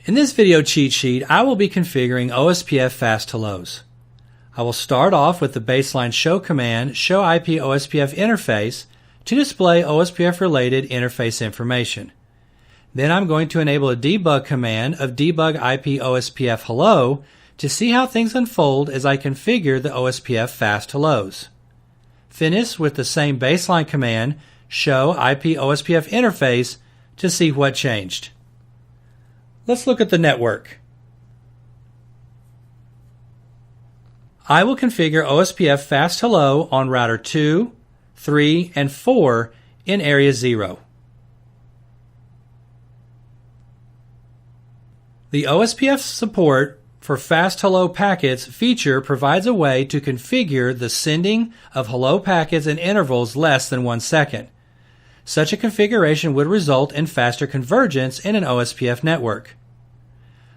In this video cheat sheet, I will be configuring OSPF fast hellos. I will start off with the baseline show command, show IP OSPF interface, to display OSPF related interface information. Then I'm going to enable a debug command of debug IP OSPF hello to see how things unfold as I configure the OSPF fast hellos. Finish with the same baseline command, show IP OSPF interface, to see what changed. Let's look at the network. I will configure OSPF fast hello on router 2, 3, and 4 in area 0. The OSPF support for fast hello packets feature provides a way to configure the sending of hello packets in intervals less than 1 second. Such a configuration would result in faster convergence in an OSPF network.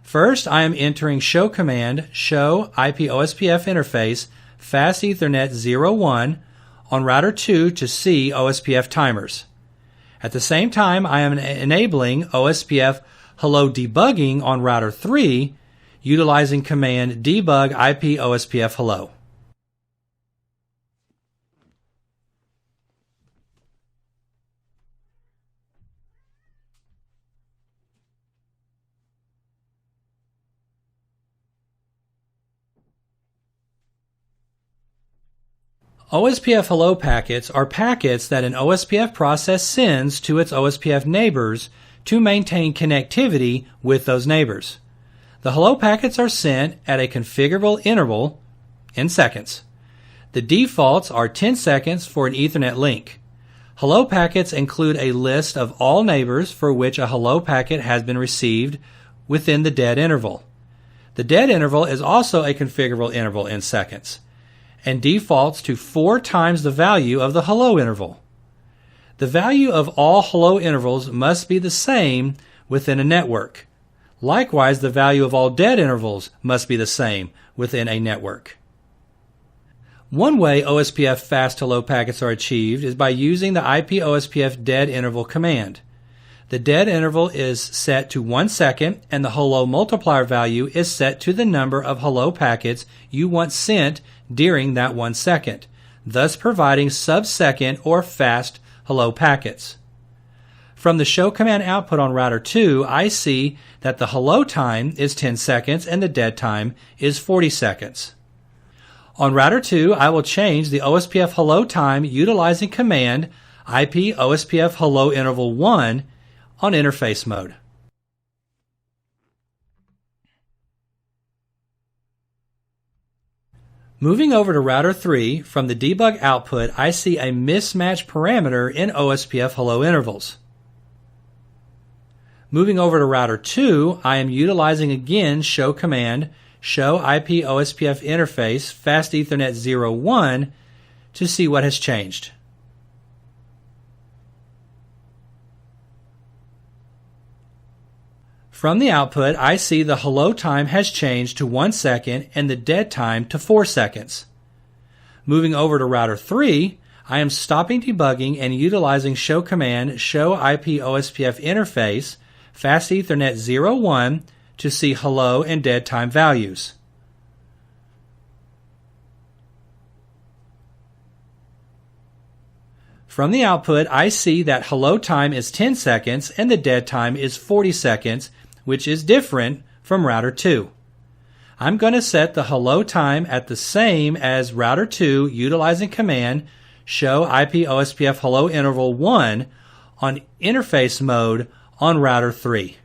First, I am entering show command, show IP OSPF interface, fast Ethernet 01 on router 2 to see OSPF timers. At the same time, I am enabling OSPF hello debugging on router 3 utilizing command debug IP OSPF hello. OSPF hello packets are packets that an OSPF process sends to its OSPF neighbors to maintain connectivity with those neighbors. The hello packets are sent at a configurable interval in seconds. The defaults are 10 seconds for an Ethernet link. Hello packets include a list of all neighbors for which a hello packet has been received within the dead interval. The dead interval is also a configurable interval in seconds and defaults to 4 times the value of the hello interval. The value of all hello intervals must be the same within a network. Likewise, the value of all dead intervals must be the same within a network. One way OSPF fast hello packets are achieved is by using the IP OSPF dead interval command. The dead interval is set to 1 second and the hello multiplier value is set to the number of hello packets you want sent during that 1 second, thus providing sub-second or fast hello packets. From the show command output on router 2, I see that the hello time is 10 seconds and the dead time is 40 seconds. On router 2, I will change the OSPF hello time utilizing command IP OSPF hello interval 1 on interface mode. Moving over to router 3, from the debug output, I see a mismatch parameter in OSPF hello intervals. Moving over to router 2, I am utilizing again show command, show IP OSPF interface, fast Ethernet 01 to see what has changed. From the output, I see the hello time has changed to 1 second and the dead time to 4 seconds. Moving over to router 3, I am stopping debugging and utilizing show command, show IP OSPF interface, fast Ethernet 01 to see hello and dead time values. From the output, I see that hello time is 10 seconds and the dead time is 40 seconds, which is different from router 2. I'm going to set the hello time at the same as router 2 utilizing command show IP OSPF hello interval 1 on interface mode on router 3.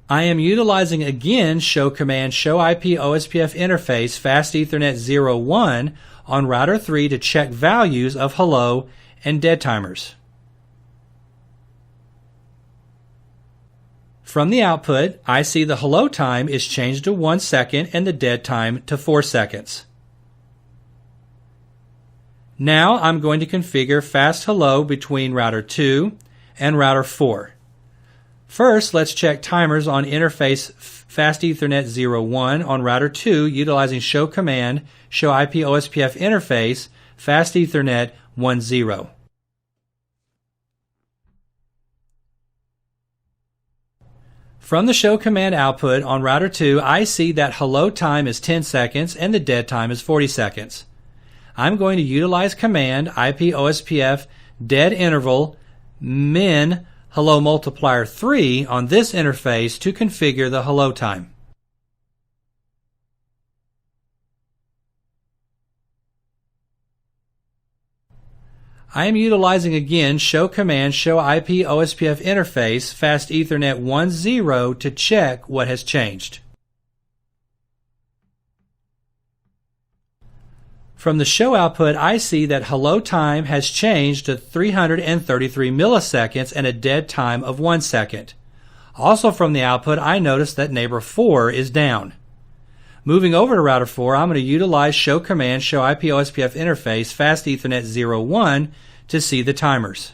I am utilizing again show command show IP OSPF interface fast Ethernet 01 on router 3 to check values of hello and dead timers. From the output, I see the hello time is changed to 1 second and the dead time to 4 seconds. Now I'm going to configure fast hello between router 2 and router 4. First, let's check timers on interface fast Ethernet 01 on router 2 utilizing show command, show IP OSPF interface, fast Ethernet 10. From the show command output on router 2, I see that hello time is 10 seconds and the dead time is 40 seconds. I'm going to utilize command IP OSPF dead interval min hello multiplier 3 on this interface to configure the hello time. I am utilizing again show command show IP OSPF interface fast Ethernet 10 to check what has changed. From the show output, I see that hello time has changed to 333 milliseconds and a dead time of 1 second. Also from the output, I notice that neighbor 4 is down. Moving over to router 4, I'm going to utilize show command show IP OSPF interface fast Ethernet 01 to see the timers.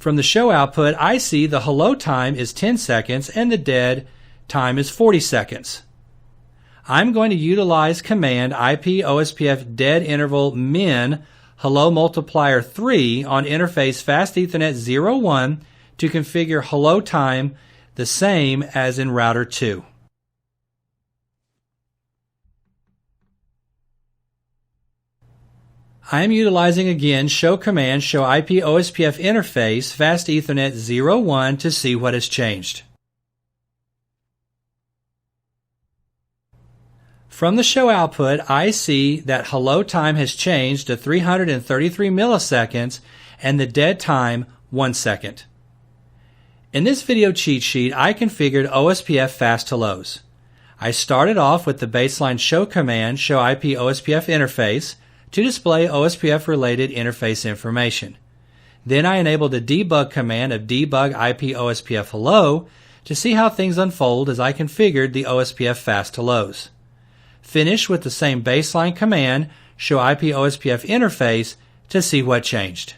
From the show output, I see the hello time is 10 seconds and the dead time is 40 seconds. I'm going to utilize command IP OSPF dead interval min hello multiplier 3 on interface fast Ethernet 01 to configure hello time the same as in router 2. I am utilizing again show command show IP OSPF interface fast Ethernet 01 to see what has changed. From the show output, I see that hello time has changed to 333 milliseconds and the dead time 1 second. In this video cheat sheet, I configured OSPF fast hellos. I started off with the baseline show command show IP OSPF interface to display OSPF related interface information. Then I enabled the debug command of debug IP OSPF hello to see how things unfold as I configured the OSPF fast hellos. Finish with the same baseline command show IP OSPF interface to see what changed.